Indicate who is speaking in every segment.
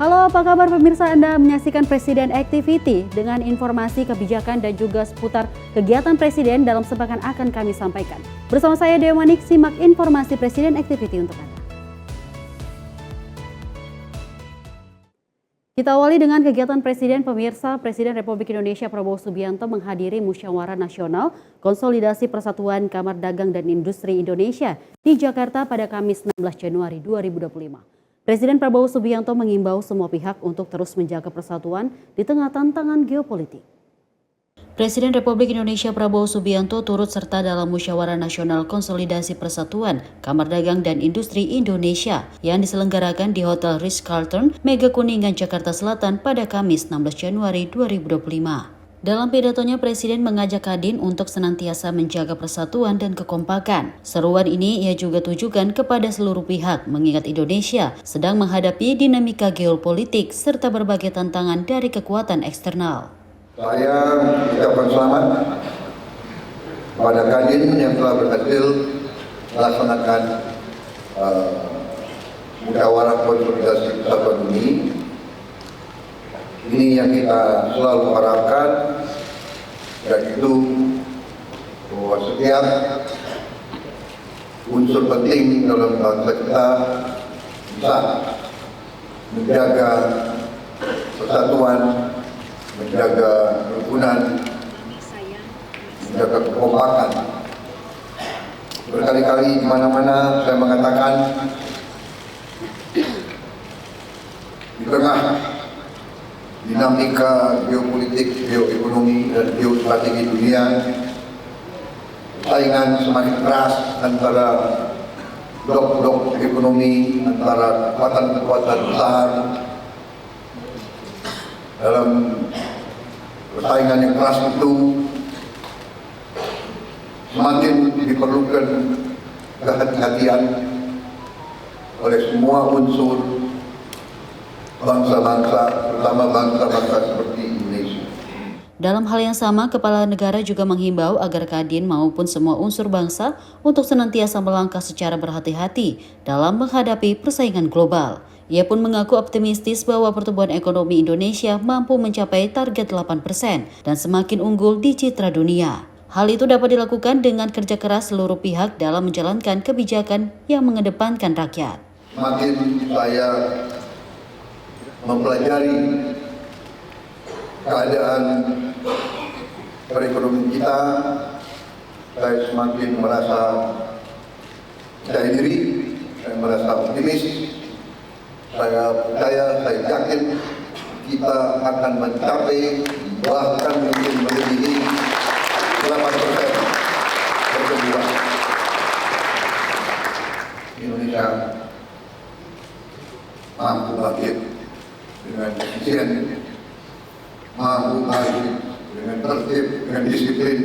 Speaker 1: Halo, apa kabar pemirsa? Anda menyaksikan Presiden Activity dengan informasi kebijakan dan juga seputar kegiatan Presiden dalam sepekan akan kami sampaikan. Bersama saya Dewa Manik, simak informasi Presiden Activity untuk Anda. Kita awali dengan kegiatan Presiden. Pemirsa, Presiden Republik Indonesia Prabowo Subianto menghadiri Musyawarah Nasional Konsolidasi Persatuan Kamar Dagang dan Industri Indonesia di Jakarta pada Kamis 16 Januari 2025. Presiden Prabowo Subianto mengimbau semua pihak untuk terus menjaga persatuan di tengah tantangan geopolitik. Presiden Republik Indonesia Prabowo Subianto turut serta dalam Musyawarah Nasional Konsolidasi Persatuan Kamar Dagang dan Industri Indonesia yang diselenggarakan di Hotel Ritz-Carlton, Mega Kuningan, Jakarta Selatan pada Kamis 16 Januari 2025. Dalam pidatonya, Presiden mengajak Kadin untuk senantiasa menjaga persatuan dan kekompakan. Seruan ini ia juga tujukan kepada seluruh pihak mengingat Indonesia sedang menghadapi dinamika geopolitik serta berbagai tantangan dari kekuatan eksternal.
Speaker 2: Saya ucapkan selamat kepada Kadin yang telah berhasil melaksanakan musyawarah konsolidasi persatuan ini. Ini yang kita selalu harapkan, yaitu bahwa setiap unsur penting dalam bangsa kita bisa menjaga persatuan, menjaga kerukunan, menjaga kekompakan. Berkali-kali di mana-mana saya mengatakan, di tengah dinamika geopolitik, geoekonomi, dan geostrategi dunia, persaingan semakin keras antara blok-blok ekonomi, antara kekuatan-kekuatan besar. Dalam persaingan yang keras itu, semakin diperlukan kehati-hatian oleh semua unsur bangsa-bangsa, terutama bangsa-bangsa seperti Indonesia.
Speaker 1: Dalam hal yang sama, Kepala Negara juga menghimbau agar Kadin maupun semua unsur bangsa untuk senantiasa melangkah secara berhati-hati dalam menghadapi persaingan global. Ia pun mengaku optimistis bahwa pertumbuhan ekonomi Indonesia mampu mencapai target 8% dan semakin unggul di citra dunia. Hal itu dapat dilakukan dengan kerja keras seluruh pihak dalam menjalankan kebijakan yang mengedepankan rakyat.
Speaker 2: Semakin saya mempelajari keadaan perekonomian kita, saya semakin merasa percaya diri, saya merasa optimis, saya percaya, saya yakin kita akan mencapai bahkan mungkin melebihi 8% pertumbuhan. Indonesia mampu bangkit dengan efisien, mampu bangkit dengan tertib, dengan disiplin,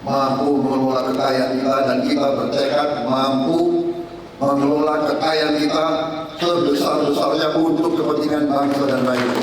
Speaker 2: mampu mengelola kekayaan kita, dan kita bertekad mampu mengelola kekayaan kita sebesar-besarnya untuk kepentingan bangsa dan rakyat.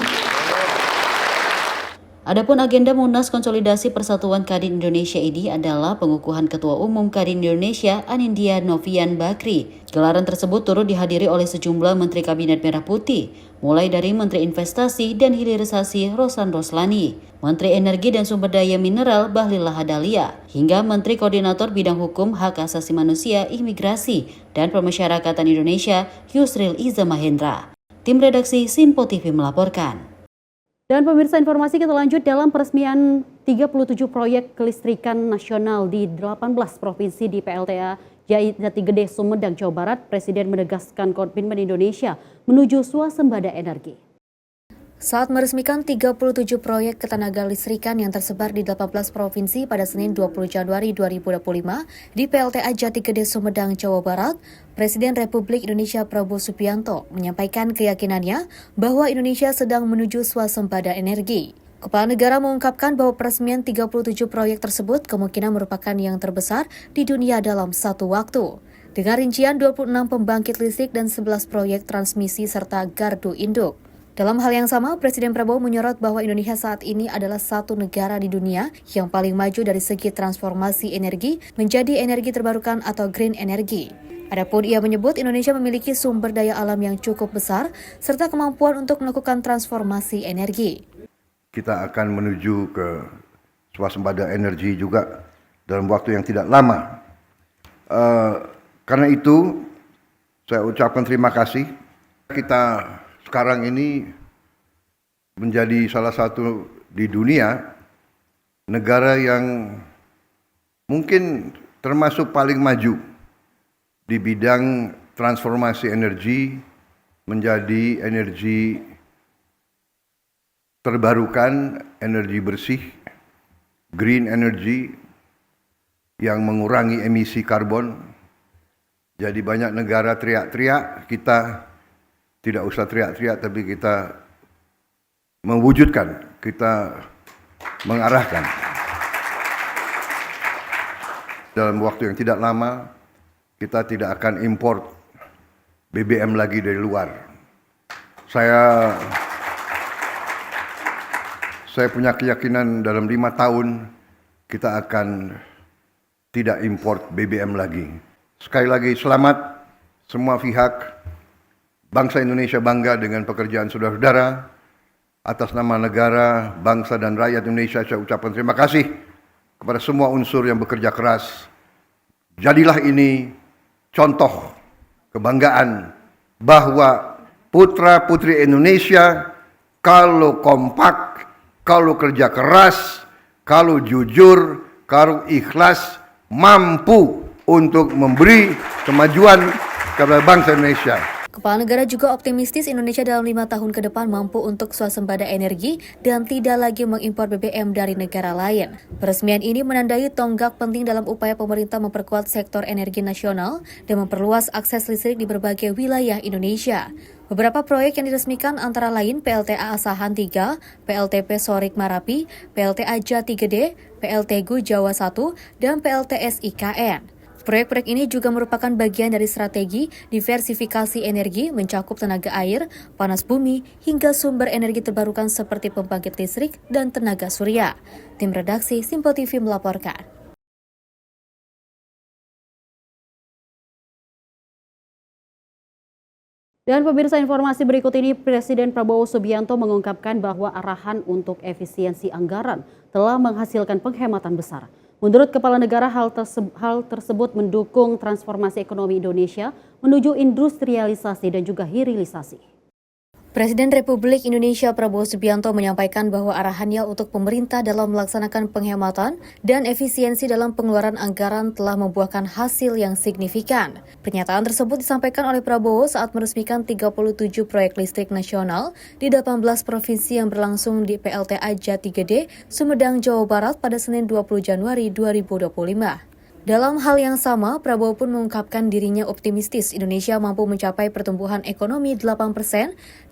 Speaker 1: Adapun agenda Munas Konsolidasi Persatuan Kadin Indonesia ini adalah pengukuhan Ketua Umum Kadin Indonesia Anindya Novian Bakri. Gelaran tersebut turut dihadiri oleh sejumlah Menteri Kabinet Merah Putih, mulai dari Menteri Investasi dan Hilirisasi Rosan Roslani, Menteri Energi dan Sumber Daya Mineral Bahlil Lahadalia, hingga Menteri Koordinator Bidang Hukum, Hak Asasi Manusia, Imigrasi, dan Pemasyarakatan Indonesia Yusril Iza Mahendra. Tim redaksi Sinpo TV melaporkan. Dan pemirsa, informasi kita lanjut. Dalam peresmian 37 proyek kelistrikan nasional di 18 provinsi di PLTA Jatigede, Sumedang, Jawa Barat, Presiden menegaskan komitmen Indonesia menuju swasembada energi.
Speaker 3: Saat meresmikan 37 proyek ketenaga listrikan yang tersebar di 18 provinsi pada Senin 20 Januari 2025 di PLTA Jatigede, Sumedang, Jawa Barat, Presiden Republik Indonesia Prabowo Subianto menyampaikan keyakinannya bahwa Indonesia sedang menuju swasembada energi. Kepala Negara mengungkapkan bahwa peresmian 37 proyek tersebut kemungkinan merupakan yang terbesar di dunia dalam satu waktu. Dengan rincian 26 pembangkit listrik dan 11 proyek transmisi serta gardu induk. Dalam hal yang sama, Presiden Prabowo menyorot bahwa Indonesia saat ini adalah satu negara di dunia yang paling maju dari segi transformasi energi menjadi energi terbarukan atau green energy. Adapun ia menyebut Indonesia memiliki sumber daya alam yang cukup besar serta kemampuan untuk melakukan transformasi energi.
Speaker 2: Kita akan menuju ke swasembada energi juga dalam waktu yang tidak lama. Karena itu, saya ucapkan terima kasih. Kita sekarang ini menjadi salah satu di dunia negara yang mungkin termasuk paling maju di bidang transformasi energi menjadi energi terbarukan, energi bersih, green energy yang mengurangi emisi karbon. Jadi banyak negara teriak-teriak, kita tidak usah teriak-teriak, tapi kita mewujudkan, kita mengarahkan. Dalam waktu yang tidak lama, kita tidak akan import BBM lagi dari luar. Saya punya keyakinan dalam 5 tahun kita akan tidak import BBM lagi. Sekali lagi selamat semua pihak. Bangsa Indonesia bangga dengan pekerjaan saudara-saudara. Atas nama negara, bangsa dan rakyat Indonesia saya ucapkan terima kasih kepada semua unsur yang bekerja keras. Jadilah ini contoh kebanggaan bahwa putra-putri Indonesia kalau kompak, kalau kerja keras, kalau jujur, kalau ikhlas, mampu untuk memberi kemajuan kepada bangsa Indonesia.
Speaker 3: Kepala negara juga optimistis Indonesia dalam 5 tahun ke depan mampu untuk swasembada energi dan tidak lagi mengimpor BBM dari negara lain. Peresmian ini menandai tonggak penting dalam upaya pemerintah memperkuat sektor energi nasional dan memperluas akses listrik di berbagai wilayah Indonesia. Beberapa proyek yang diresmikan antara lain PLTA Asahan 3, PLTP Sorik Marapi, PLTA Jati Gede, PLTGU Jawa 1, dan PLTS IKN. Proyek-proyek ini juga merupakan bagian dari strategi diversifikasi energi mencakup tenaga air, panas bumi, hingga sumber energi terbarukan seperti pembangkit listrik dan tenaga surya. Tim redaksi Simpo TV melaporkan.
Speaker 1: Dan pemirsa, informasi berikut ini, Presiden Prabowo Subianto mengungkapkan bahwa arahan untuk efisiensi anggaran telah menghasilkan penghematan besar. Menurut Kepala Negara, hal tersebut mendukung transformasi ekonomi Indonesia menuju industrialisasi dan juga hilirisasi.
Speaker 3: Presiden Republik Indonesia Prabowo Subianto menyampaikan bahwa arahannya untuk pemerintah dalam melaksanakan penghematan dan efisiensi dalam pengeluaran anggaran telah membuahkan hasil yang signifikan. Pernyataan tersebut disampaikan oleh Prabowo saat meresmikan 37 proyek listrik nasional di 18 provinsi yang berlangsung di PLTA Jati Gede, Sumedang, Jawa Barat pada Senin 20 Januari 2025. Dalam hal yang sama, Prabowo pun mengungkapkan dirinya optimistis Indonesia mampu mencapai pertumbuhan ekonomi 8%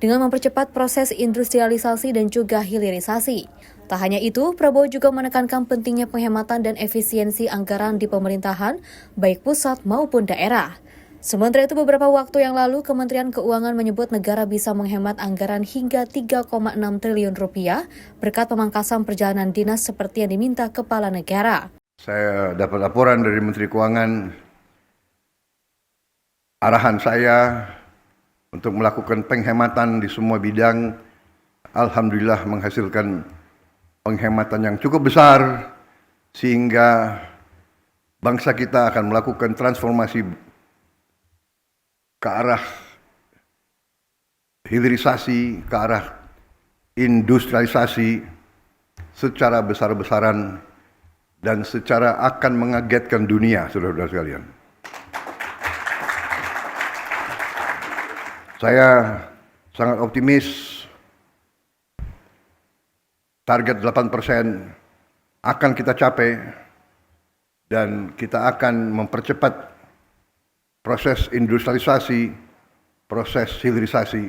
Speaker 3: dengan mempercepat proses industrialisasi dan juga hilirisasi. Tak hanya itu, Prabowo juga menekankan pentingnya penghematan dan efisiensi anggaran di pemerintahan, baik pusat maupun daerah. Sementara itu, beberapa waktu yang lalu, Kementerian Keuangan menyebut negara bisa menghemat anggaran hingga 3,6 triliun rupiah berkat pemangkasan perjalanan dinas seperti yang diminta Kepala Negara.
Speaker 2: Saya dapat laporan dari Menteri Keuangan, arahan saya untuk melakukan penghematan di semua bidang, alhamdulillah menghasilkan penghematan yang cukup besar, sehingga bangsa kita akan melakukan transformasi ke arah hilirisasi, ke arah industrialisasi secara besar-besaran dan secara akan mengagetkan dunia, saudara-saudara sekalian. Saya sangat optimis target 8% akan kita capai dan kita akan mempercepat proses industrialisasi, proses hilirisasi,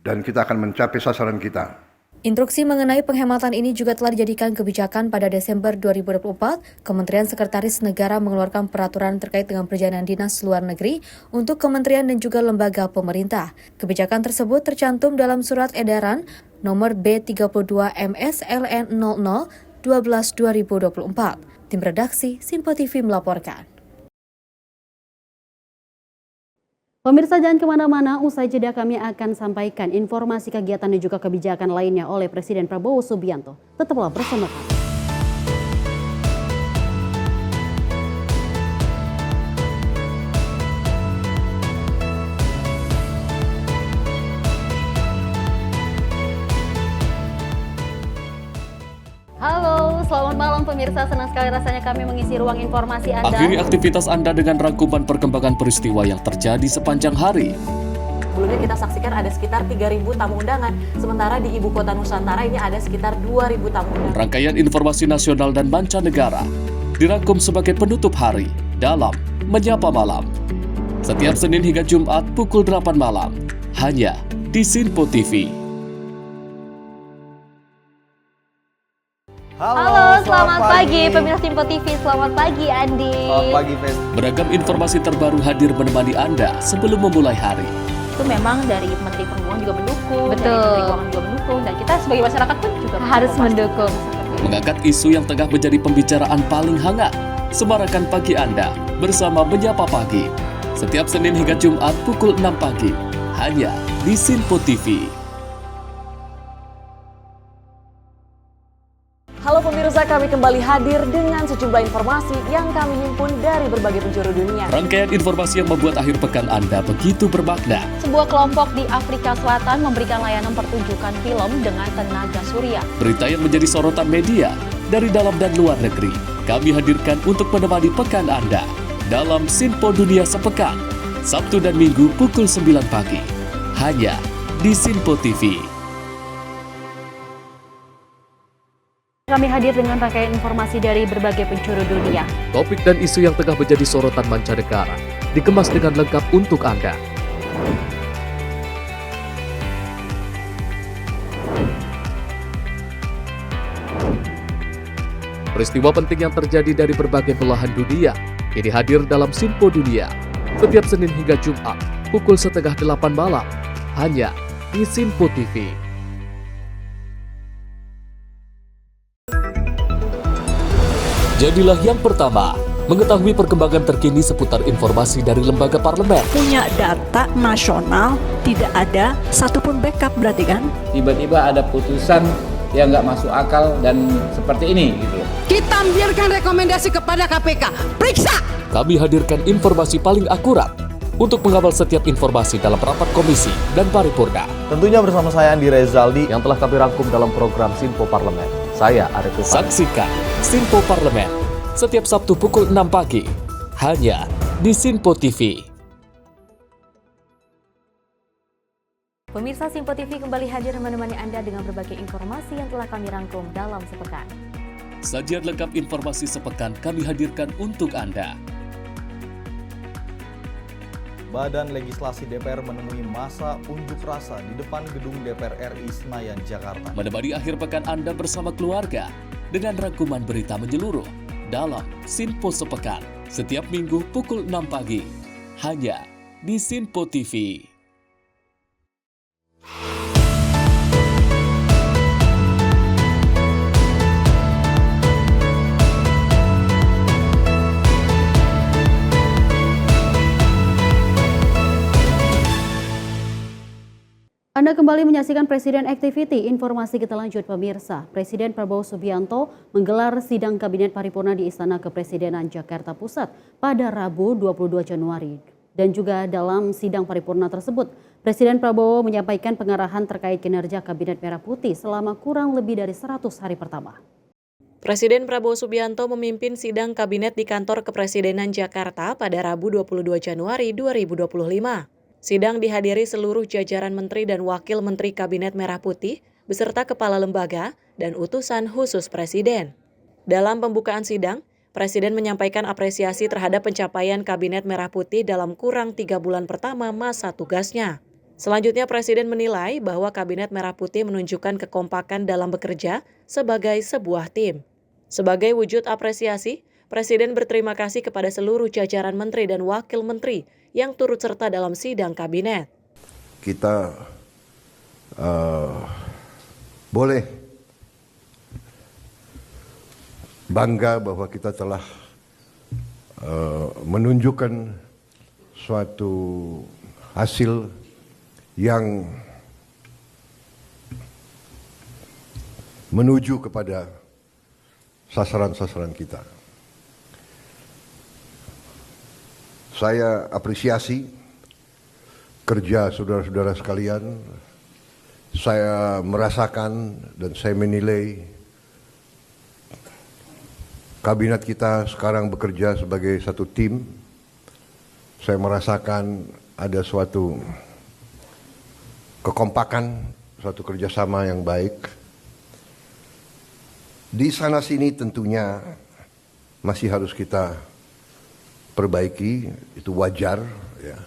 Speaker 2: dan kita akan mencapai sasaran kita.
Speaker 3: Instruksi mengenai penghematan ini juga telah dijadikan kebijakan pada Desember 2024. Kementerian Sekretaris Negara mengeluarkan peraturan terkait dengan perjalanan dinas luar negeri untuk kementerian dan juga lembaga pemerintah. Kebijakan tersebut tercantum dalam surat edaran nomor B32 MSLN 00 12/2024. Tim redaksi Simpo TV melaporkan.
Speaker 1: Pemirsa jangan kemana-mana, usai jeda kami akan sampaikan informasi kegiatan dan juga kebijakan lainnya oleh Presiden Prabowo Subianto. Tetaplah bersama kami. Halo, selamat malam pemirsa. Senang sekali rasanya kami mengisi ruang informasi Anda.
Speaker 4: Akhiri aktivitas Anda dengan rangkuman perkembangan peristiwa yang terjadi sepanjang hari.
Speaker 5: Sebelumnya kita saksikan ada sekitar 3.000 tamu undangan, sementara di Ibu Kota Nusantara ini ada sekitar 2.000 tamu undangan.
Speaker 4: Rangkaian informasi nasional dan mancanegara dirangkum sebagai penutup hari dalam Menyapa Malam. Setiap Senin hingga Jumat pukul 8 malam, hanya di Sinpo TV.
Speaker 6: Halo, selamat pagi pemirsa Sinpo TV. Selamat pagi Andi.
Speaker 7: Selamat pagi, Fes.
Speaker 4: Beragam informasi terbaru hadir menemani Anda sebelum memulai hari.
Speaker 6: Itu memang dari Menteri Perhubungan juga mendukung,
Speaker 5: Betul.
Speaker 6: dari Menteri Keuangan juga mendukung, dan kita sebagai masyarakat pun juga
Speaker 5: Harus mendukung.
Speaker 4: Mengangkat isu yang tengah menjadi pembicaraan paling hangat. Semarakan pagi Anda bersama Menyapa Pagi. Setiap Senin hingga Jumat pukul 6 pagi, hanya di Sinpo TV.
Speaker 5: Halo pemirsa, kami kembali hadir dengan sejumlah informasi yang kami himpun dari berbagai penjuru dunia.
Speaker 4: Rangkaian informasi yang membuat akhir pekan Anda begitu bermakna.
Speaker 6: Sebuah kelompok di Afrika Selatan memberikan layanan pertunjukan film dengan tenaga surya.
Speaker 4: Berita yang menjadi sorotan media dari dalam dan luar negeri. Kami hadirkan untuk menemani pekan Anda dalam Sinpo Dunia Sepekan, Sabtu dan Minggu pukul 9 pagi. Hanya di Sinpo TV.
Speaker 1: Kami hadir dengan rangkaian informasi dari berbagai penjuru dunia.
Speaker 4: Topik dan isu yang tengah menjadi sorotan mancanegara dikemas dengan lengkap untuk Anda. Peristiwa penting yang terjadi dari berbagai belahan dunia kini hadir dalam Sinpo Dunia. Setiap Senin hingga Jumat pukul 7:30 malam, hanya di Sinpo TV. Jadilah yang pertama mengetahui perkembangan terkini seputar informasi dari lembaga parlemen.
Speaker 8: Punya data nasional, tidak ada satupun backup berarti kan?
Speaker 9: Tiba-tiba ada putusan yang nggak masuk akal dan seperti ini gitu.
Speaker 8: Kita biarkan rekomendasi kepada KPK, periksa!
Speaker 4: Kami hadirkan informasi paling akurat untuk mengawal setiap informasi dalam rapat komisi dan paripurna.
Speaker 7: Tentunya bersama saya Andi Rezaldi yang telah kami rangkum dalam program Sinpo Parlemen. Saya Arif Rifani.
Speaker 4: Saksikan Sinpo Parlemen setiap Sabtu pukul 6 pagi hanya di Sinpo TV.
Speaker 3: Pemirsa Sinpo TV kembali hadir menemani Anda dengan berbagai informasi yang telah kami rangkum dalam sepekan.
Speaker 4: Sajian lengkap informasi sepekan kami hadirkan untuk Anda.
Speaker 7: Badan Legislasi DPR menemui masa unjuk rasa di depan gedung DPR RI Senayan, Jakarta.
Speaker 4: Menemani akhir pekan Anda bersama keluarga dengan rangkuman berita menyeluruh dalam Sinpo Sepekan setiap minggu pukul 6 pagi hanya di Sinpo TV.
Speaker 1: Anda kembali menyaksikan Presiden Activity. Informasi kita lanjut pemirsa. Presiden Prabowo Subianto menggelar sidang Kabinet Paripurna di Istana Kepresidenan Jakarta Pusat pada Rabu 22 Januari. Dan juga dalam sidang paripurna tersebut, Presiden Prabowo menyampaikan pengarahan terkait kinerja Kabinet Merah Putih selama kurang lebih dari 100 hari pertama.
Speaker 5: Presiden Prabowo Subianto memimpin sidang kabinet di Kantor Kepresidenan Jakarta pada Rabu 22 Januari 2025. Sidang dihadiri seluruh jajaran menteri dan wakil menteri Kabinet Merah Putih beserta kepala lembaga dan utusan khusus Presiden. Dalam pembukaan sidang, Presiden menyampaikan apresiasi terhadap pencapaian Kabinet Merah Putih dalam kurang 3 bulan pertama masa tugasnya. Selanjutnya Presiden menilai bahwa Kabinet Merah Putih menunjukkan kekompakan dalam bekerja sebagai sebuah tim. Sebagai wujud apresiasi, Presiden berterima kasih kepada seluruh jajaran menteri dan wakil menteri yang turut serta dalam sidang kabinet.
Speaker 2: Kita boleh bangga bahwa kita telah menunjukkan suatu hasil yang menuju kepada sasaran-sasaran kita. Saya apresiasi kerja saudara-saudara sekalian. Saya merasakan dan saya menilai kabinet kita sekarang bekerja sebagai satu tim. Saya merasakan ada suatu kekompakan, suatu kerjasama yang baik. Di sana-sini tentunya masih harus kita perbaiki, itu wajar, ya.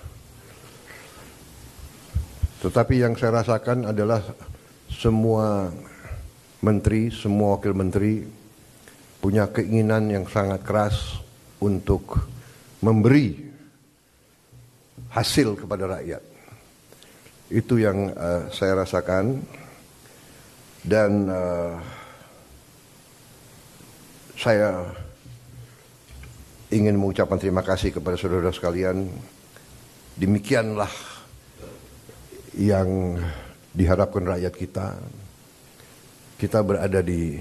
Speaker 2: Tetapi yang saya rasakan adalah semua menteri, semua wakil menteri punya keinginan yang sangat keras untuk memberi hasil kepada rakyat. Itu yang saya rasakan, dan saya ingin mengucapkan terima kasih kepada saudara sekalian. Demikianlah yang diharapkan rakyat kita. Kita berada di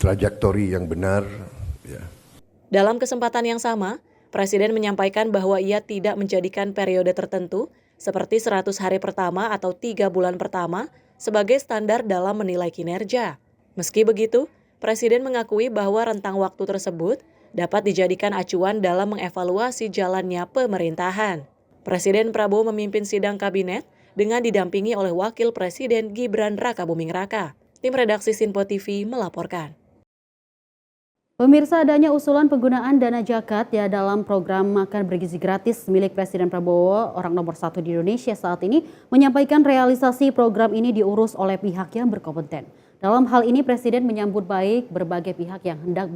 Speaker 2: trajektori yang benar. Ya.
Speaker 5: Dalam kesempatan yang sama, Presiden menyampaikan bahwa ia tidak menjadikan periode tertentu seperti 100 hari pertama atau 3 bulan pertama sebagai standar dalam menilai kinerja. Meski begitu, Presiden mengakui bahwa rentang waktu tersebut dapat dijadikan acuan dalam mengevaluasi jalannya pemerintahan. Presiden Prabowo memimpin sidang kabinet dengan didampingi oleh Wakil Presiden Gibran Rakabuming Raka. Tim redaksi Sinpo TV melaporkan.
Speaker 1: Pemirsa, adanya usulan penggunaan dana zakat ya dalam program makan bergizi gratis milik Presiden Prabowo, orang nomor 1 di Indonesia saat ini, menyampaikan realisasi program ini diurus oleh pihak yang berkompeten. Dalam hal ini Presiden menyambut baik berbagai pihak yang hendak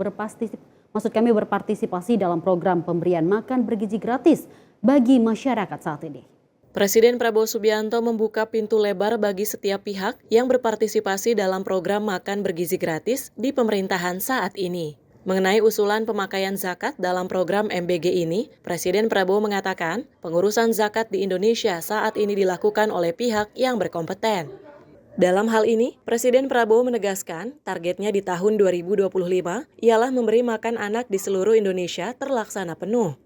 Speaker 1: berpartisipasi dalam program pemberian makan bergizi gratis bagi masyarakat saat ini.
Speaker 5: Presiden Prabowo Subianto membuka pintu lebar bagi setiap pihak yang berpartisipasi dalam program makan bergizi gratis di pemerintahan saat ini. Mengenai usulan pemakaian zakat dalam program MBG ini, Presiden Prabowo mengatakan pengurusan zakat di Indonesia saat ini dilakukan oleh pihak yang berkompeten. Dalam hal ini, Presiden Prabowo menegaskan targetnya di tahun 2025 ialah memberi makan anak di seluruh Indonesia terlaksana penuh.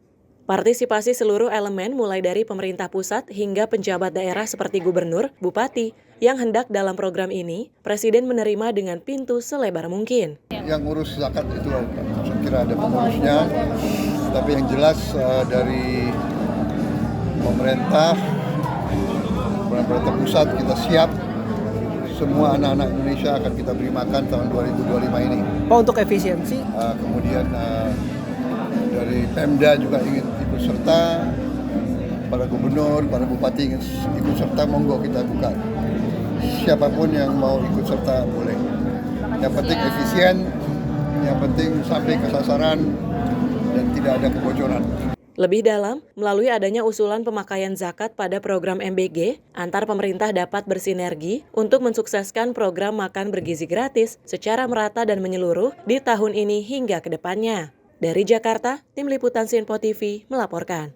Speaker 5: Partisipasi seluruh elemen mulai dari pemerintah pusat hingga penjabat daerah seperti gubernur, bupati yang hendak dalam program ini, Presiden menerima dengan pintu selebar mungkin.
Speaker 2: Yang ngurus zakat itu saya kira ada pengurusnya, tapi yang jelas dari pemerintah pusat kita siap. Semua anak-anak Indonesia akan kita beri makan tahun 2025 ini.
Speaker 10: Pak, untuk efisiensi?
Speaker 2: Kemudian dari Pemda juga ingin ikut serta, para gubernur, para bupati ingin ikut serta, monggo kita buka. Siapapun yang mau ikut serta boleh. Yang penting efisien, yang penting sampai ke sasaran dan tidak ada kebocoran.
Speaker 5: Lebih dalam, melalui adanya usulan pemakaian zakat pada program MBG, antar pemerintah dapat bersinergi untuk mensukseskan program makan bergizi gratis secara merata dan menyeluruh di tahun ini hingga ke depannya. Dari Jakarta, Tim Liputan Sinpo TV melaporkan.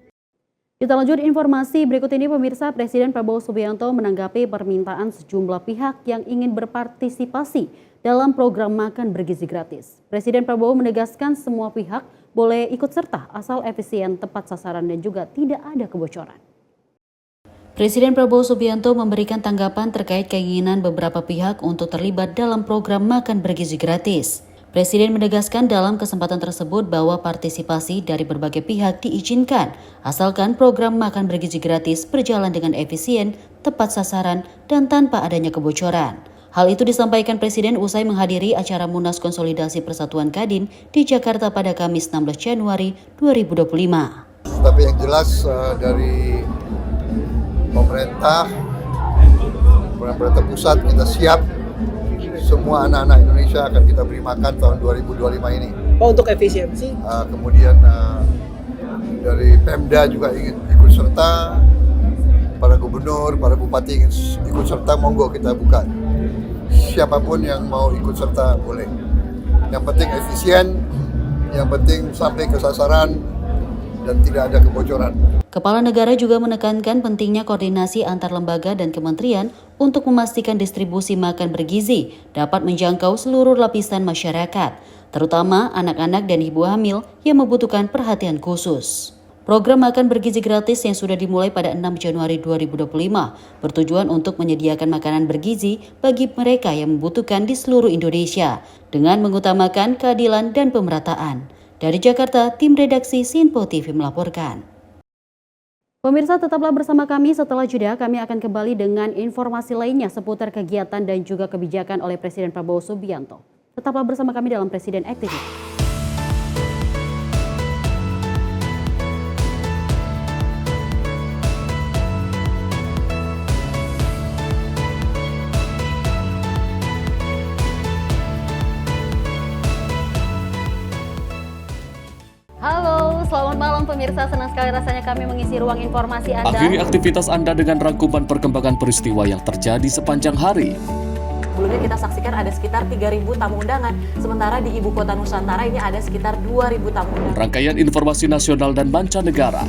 Speaker 1: Kita lanjut informasi berikut ini, pemirsa. Presiden Prabowo Subianto menanggapi permintaan sejumlah pihak yang ingin berpartisipasi dalam program makan bergizi gratis. Presiden Prabowo menegaskan semua pihak boleh ikut serta asal efisien, tepat sasaran dan juga tidak ada kebocoran.
Speaker 3: Presiden Prabowo Subianto memberikan tanggapan terkait keinginan beberapa pihak untuk terlibat dalam program makan bergizi gratis. Presiden menegaskan dalam kesempatan tersebut bahwa partisipasi dari berbagai pihak diizinkan, asalkan program makan bergizi gratis berjalan dengan efisien, tepat sasaran, dan tanpa adanya kebocoran. Hal itu disampaikan Presiden usai menghadiri acara Munas Konsolidasi Persatuan Kadin di Jakarta pada Kamis 16 Januari 2025.
Speaker 2: Tapi yang jelas dari pemerintah pusat kita siap. Semua anak-anak Indonesia akan kita beri makan tahun 2025 ini.
Speaker 10: Pak, untuk efisiensi?
Speaker 2: Kemudian dari Pemda juga ingin ikut serta, para gubernur, para bupati ingin ikut serta, monggo kita buka. Siapapun yang mau ikut serta boleh. Yang penting efisien, yang penting sampai ke sasaran dan tidak ada kebocoran.
Speaker 1: Kepala negara juga menekankan pentingnya koordinasi antar lembaga dan kementerian untuk memastikan distribusi makan bergizi dapat menjangkau seluruh lapisan masyarakat, terutama anak-anak dan ibu hamil yang membutuhkan perhatian khusus. Program makan bergizi gratis yang sudah dimulai pada 6 Januari 2025 bertujuan untuk menyediakan makanan bergizi bagi mereka yang membutuhkan di seluruh Indonesia dengan mengutamakan keadilan dan pemerataan. Dari Jakarta, tim redaksi Sinpo TV melaporkan. Pemirsa, tetaplah bersama kami. Setelah jeda, kami akan kembali dengan informasi lainnya seputar kegiatan dan juga kebijakan oleh Presiden Prabowo Subianto. Tetaplah bersama kami dalam Presiden Activity. Halo, selamat malam pemirsa. Senang sekali rasanya kami mengisi ruang informasi Anda.
Speaker 4: Akhiri aktivitas Anda dengan rangkuman perkembangan peristiwa yang terjadi sepanjang hari.
Speaker 5: Sebelumnya kita saksikan ada sekitar 3.000 tamu undangan, sementara di Ibu Kota Nusantara ini ada sekitar 2.000 tamu undangan.
Speaker 4: Rangkaian informasi nasional dan mancanegara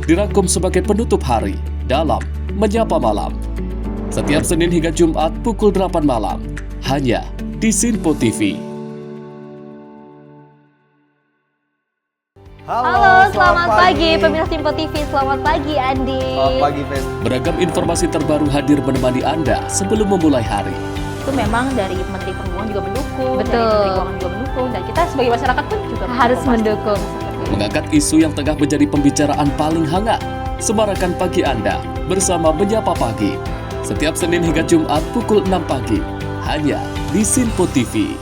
Speaker 4: dirangkum sebagai penutup hari dalam Menyapa Malam. Setiap Senin hingga Jumat pukul 8 malam, hanya di Sinpo TV.
Speaker 6: Halo, selamat pagi pemirsa Sinpo TV. Selamat pagi Andi.
Speaker 7: Selamat pagi, Fes.
Speaker 4: Beragam informasi terbaru hadir menemani Anda sebelum memulai hari.
Speaker 6: Itu memang dari Menteri Perhubungan juga mendukung,
Speaker 3: Betul.
Speaker 6: dari Menteri Keuangan juga mendukung, dan kita sebagai masyarakat pun juga
Speaker 3: Harus mendukung.
Speaker 4: Mengangkat isu yang tengah menjadi pembicaraan paling hangat. Semarakan pagi Anda bersama Menyapa Pagi. Setiap Senin hingga Jumat pukul 6 pagi, hanya di Sinpo TV.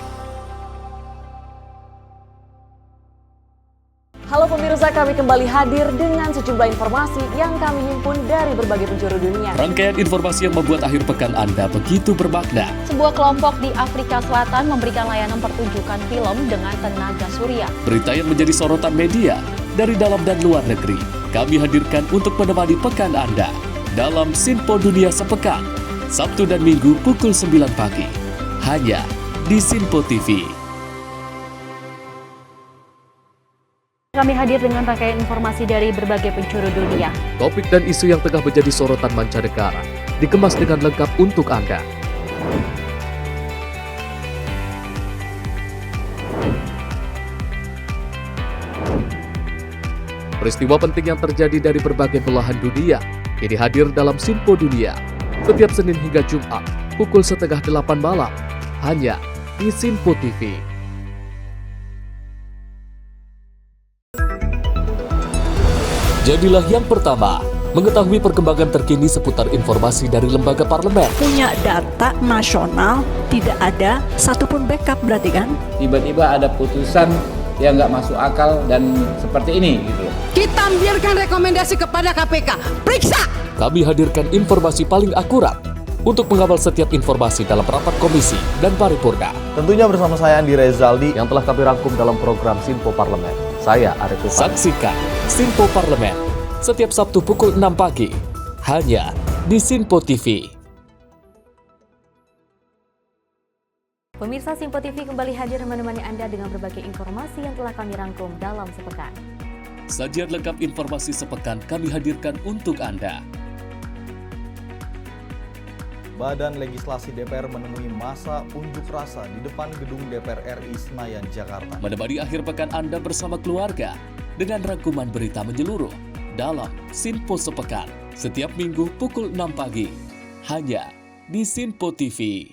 Speaker 5: Halo pemirsa, kami kembali hadir dengan sejumlah informasi yang kami himpun dari berbagai penjuru dunia.
Speaker 4: Rangkaian informasi yang membuat akhir pekan Anda begitu bermakna.
Speaker 6: Sebuah kelompok di Afrika Selatan memberikan layanan pertunjukan film dengan tenaga surya.
Speaker 4: Berita yang menjadi sorotan media dari dalam dan luar negeri, kami hadirkan untuk menemani pekan Anda dalam Sinpo Dunia Sepekan, Sabtu dan Minggu pukul 9 pagi, hanya di Sinpo TV.
Speaker 1: Kami hadir dengan rangkaian informasi dari berbagai penjuru dunia.
Speaker 4: Topik dan isu yang tengah menjadi sorotan mancanegara dikemas dengan lengkap untuk Anda. Peristiwa penting yang terjadi dari berbagai belahan dunia kini hadir dalam Sinpo Dunia setiap Senin hingga Jumat pukul 7:30 malam, hanya di Sinpo TV. Jadilah yang pertama mengetahui perkembangan terkini seputar informasi dari lembaga parlemen.
Speaker 8: Punya data nasional, tidak ada satupun backup berarti kan?
Speaker 9: Tiba-tiba ada putusan yang nggak masuk akal dan seperti ini gitu.
Speaker 11: Kita biarkan rekomendasi kepada KPK. Periksa!
Speaker 4: Kami hadirkan informasi paling akurat untuk mengawal setiap informasi dalam rapat komisi dan paripurna.
Speaker 7: Tentunya bersama saya Andi Rezaldi yang telah kami rangkum dalam program Sinpo Parlemen. Saya Arif Rifani.
Speaker 4: Saksikan Sinpo Parlemen setiap Sabtu pukul 6 pagi, hanya di Sinpo TV.
Speaker 3: Pemirsa Sinpo TV kembali hadir menemani Anda dengan berbagai informasi yang telah kami rangkum dalam sepekan.
Speaker 4: Sajian lengkap informasi sepekan kami hadirkan untuk Anda.
Speaker 7: Badan Legislasi DPR menemui masa unjuk rasa di depan gedung DPR RI Senayan, Jakarta.
Speaker 4: Menemani akhir pekan Anda bersama keluarga dengan rangkuman berita menyeluruh dalam Sinpo Sepekan setiap minggu pukul 6 pagi, hanya di Sinpo TV.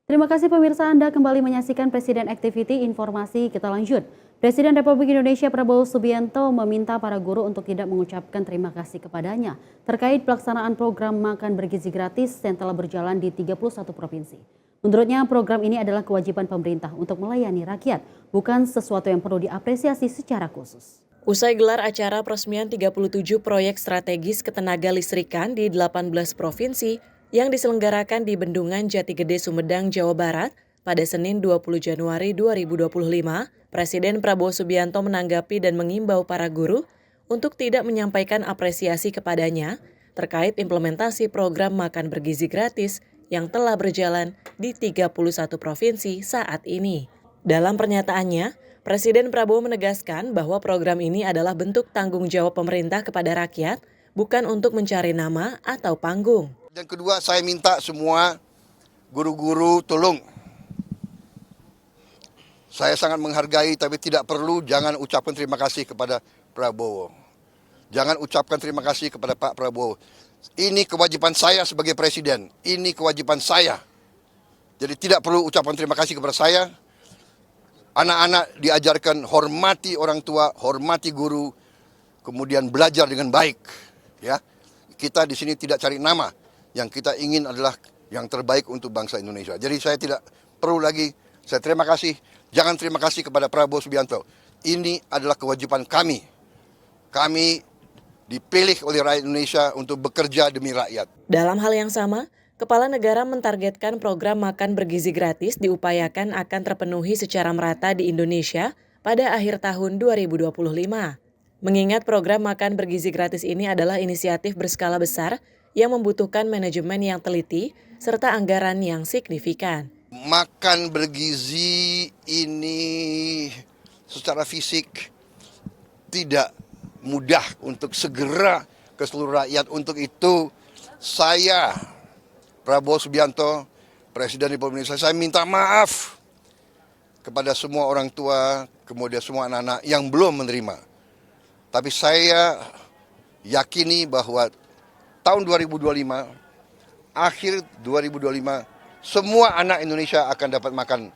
Speaker 1: Terima kasih pemirsa, Anda kembali menyaksikan Presiden Activity. Informasi kita lanjut. Presiden Republik Indonesia Prabowo Subianto meminta para guru untuk tidak mengucapkan terima kasih kepadanya terkait pelaksanaan program makan bergizi gratis yang telah berjalan di 31 provinsi. Menurutnya program ini adalah kewajiban pemerintah untuk melayani rakyat, bukan sesuatu yang perlu diapresiasi secara khusus.
Speaker 5: Usai gelar acara peresmian 37 proyek strategis ketenaga listrikan di 18 provinsi, yang diselenggarakan di Bendungan Jatigede, Sumedang, Jawa Barat, pada Senin 20 Januari 2025, Presiden Prabowo Subianto menanggapi dan mengimbau para guru untuk tidak menyampaikan apresiasi kepadanya terkait implementasi program makan bergizi gratis yang telah berjalan di 31 provinsi saat ini. Dalam pernyataannya, Presiden Prabowo menegaskan bahwa program ini adalah bentuk tanggung jawab pemerintah kepada rakyat, bukan untuk mencari nama atau panggung.
Speaker 2: Dan kedua, saya minta semua guru-guru tolong. Saya sangat menghargai, tapi tidak perlu jangan ucapkan terima kasih kepada Prabowo. Jangan ucapkan terima kasih kepada Pak Prabowo. Ini kewajiban saya sebagai presiden. Ini kewajiban saya. Jadi tidak perlu ucapan terima kasih kepada saya. Anak-anak diajarkan hormati orang tua, hormati guru, kemudian belajar dengan baik. Ya, kita di sini tidak cari nama. Yang kita ingin adalah yang terbaik untuk bangsa Indonesia. Jadi saya tidak perlu lagi. Saya terima kasih. Jangan terima kasih kepada Prabowo Subianto. Ini adalah kewajiban kami. Kami dipilih oleh rakyat Indonesia untuk bekerja demi rakyat.
Speaker 5: Dalam hal yang sama, Kepala Negara mentargetkan program makan bergizi gratis diupayakan akan terpenuhi secara merata di Indonesia pada akhir tahun 2025. Mengingat program makan bergizi gratis ini adalah inisiatif berskala besar yang membutuhkan manajemen yang teliti serta anggaran yang signifikan.
Speaker 2: Makan bergizi ini secara fisik tidak mudah untuk segera ke seluruh rakyat. Untuk itu saya, Prabowo Subianto, Presiden Republik Indonesia, saya minta maaf kepada semua orang tua, kemudian semua anak-anak yang belum menerima. Tapi saya yakini bahwa tahun 2025, akhir 2025, semua anak Indonesia akan dapat makan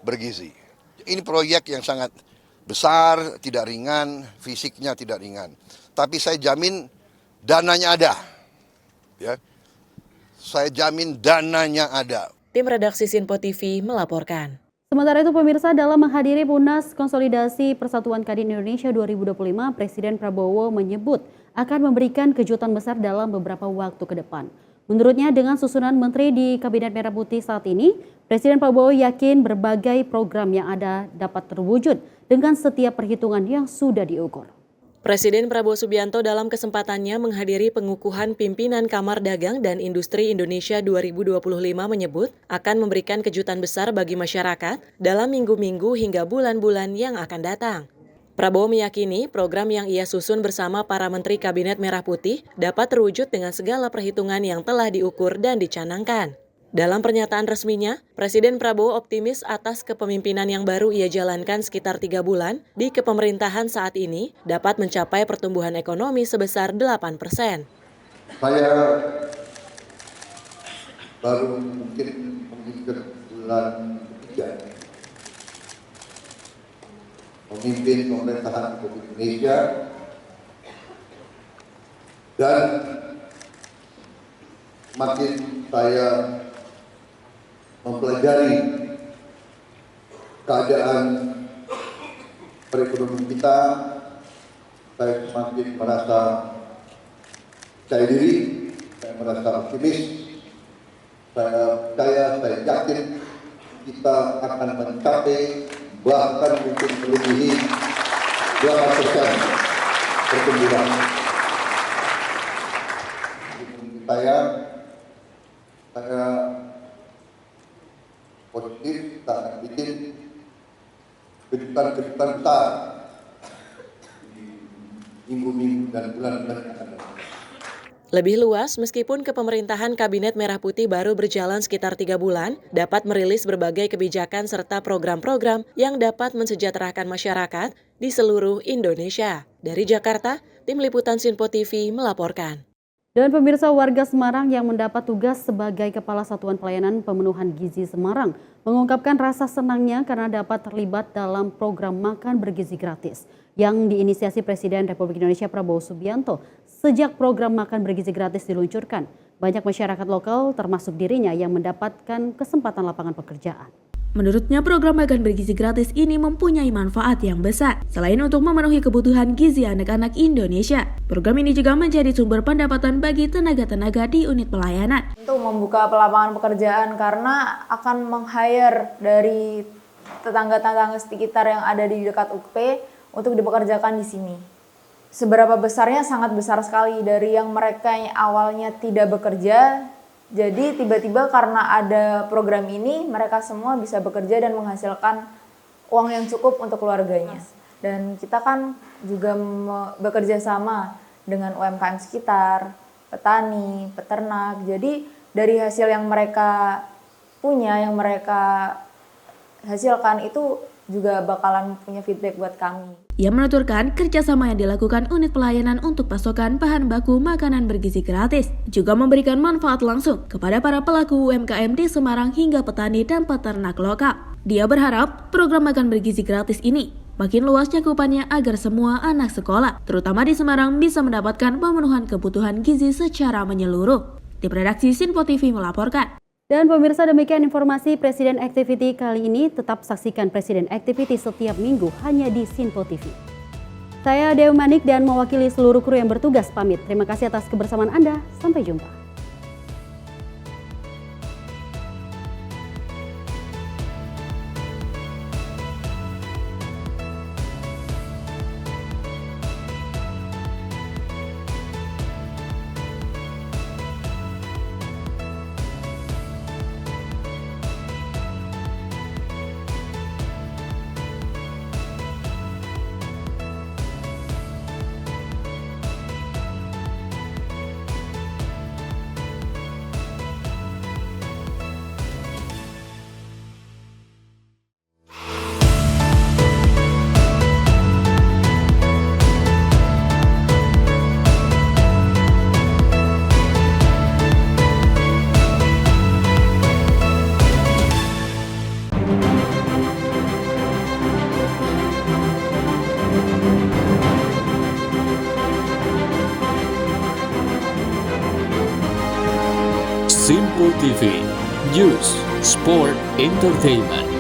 Speaker 2: bergizi. Ini proyek yang sangat besar, tidak ringan, fisiknya tidak ringan. Tapi saya jamin dananya ada. Ya. Saya jamin dananya ada.
Speaker 5: Tim redaksi Sinpo TV melaporkan.
Speaker 1: Sementara itu pemirsa, dalam menghadiri Munas Konsolidasi Persatuan Kadin Indonesia 2025, Presiden Prabowo menyebut akan memberikan kejutan besar dalam beberapa waktu ke depan. Menurutnya dengan susunan menteri di Kabinet Merah Putih saat ini, Presiden Prabowo yakin berbagai program yang ada dapat terwujud dengan setiap perhitungan yang sudah diukur.
Speaker 5: Presiden Prabowo Subianto dalam kesempatannya menghadiri pengukuhan pimpinan Kamar Dagang dan Industri Indonesia 2025 menyebut akan memberikan kejutan besar bagi masyarakat dalam minggu-minggu hingga bulan-bulan yang akan datang. Prabowo meyakini program yang ia susun bersama para menteri Kabinet Merah Putih dapat terwujud dengan segala perhitungan yang telah diukur dan dicanangkan. Dalam pernyataan resminya, Presiden Prabowo optimis atas kepemimpinan yang baru ia jalankan sekitar 3 bulan di kepemerintahan saat ini dapat mencapai pertumbuhan ekonomi sebesar 8%.
Speaker 2: Saya baru mungkin ke bulan ketiga memimpin pemerintahan Republik Indonesia dan makin saya mempelajari keadaan perekonomian kita, saya semakin merasa percaya diri, saya merasa optimis, saya yakin kita akan mencapai bahkan mungkin melebihi 2% pertumbuhan. Saya positif, tak akan bikin kejutan-kejutan besar di minggu-minggu dan bulan-bulan yang akan datang.
Speaker 5: Lebih luas, meskipun kepemerintahan Kabinet Merah Putih baru berjalan sekitar 3 bulan, dapat merilis berbagai kebijakan serta program-program yang dapat mensejahterakan masyarakat di seluruh Indonesia. Dari Jakarta, Tim Liputan Sinpo TV melaporkan.
Speaker 1: Dan pemirsa, warga Semarang yang mendapat tugas sebagai Kepala Satuan Pelayanan Pemenuhan Gizi Semarang mengungkapkan rasa senangnya karena dapat terlibat dalam program makan bergizi gratis yang diinisiasi Presiden Republik Indonesia Prabowo Subianto. Sejak program makan bergizi gratis diluncurkan, banyak masyarakat lokal termasuk dirinya yang mendapatkan kesempatan lapangan pekerjaan.
Speaker 12: Menurutnya, program makan bergizi gratis ini mempunyai manfaat yang besar. Selain untuk memenuhi kebutuhan gizi anak-anak Indonesia, program ini juga menjadi sumber pendapatan bagi tenaga-tenaga di unit pelayanan.
Speaker 13: Untuk membuka lapangan pekerjaan karena akan meng-hire dari tetangga-tetangga sekitar yang ada di dekat UP untuk dipekerjakan di sini. Seberapa besarnya? Sangat besar sekali. Dari yang mereka yang awalnya tidak bekerja, jadi tiba-tiba karena ada program ini, mereka semua bisa bekerja dan menghasilkan uang yang cukup untuk keluarganya. Dan kita kan juga bekerja sama dengan UMKM sekitar, petani, peternak. Jadi dari hasil yang mereka punya, yang mereka hasilkan itu juga bakalan punya feedback buat kami.
Speaker 12: Ia menuturkan kerjasama yang dilakukan unit pelayanan untuk pasokan bahan baku makanan bergizi gratis juga memberikan manfaat langsung kepada para pelaku UMKM di Semarang hingga petani dan peternak lokal. Dia berharap program makan bergizi gratis ini makin luas cakupannya agar semua anak sekolah, terutama di Semarang, bisa mendapatkan pemenuhan kebutuhan gizi secara menyeluruh. Tim redaksi Sinpo TV melaporkan.
Speaker 1: Dan pemirsa, demikian informasi Presiden Activity kali ini. Tetap saksikan Presiden Activity setiap minggu hanya di Sinpo TV. Saya Dewi Manik dan mewakili seluruh kru yang bertugas pamit. Terima kasih atas kebersamaan Anda. Sampai jumpa.
Speaker 4: Sinpo TV, News, Sport, Entertainment.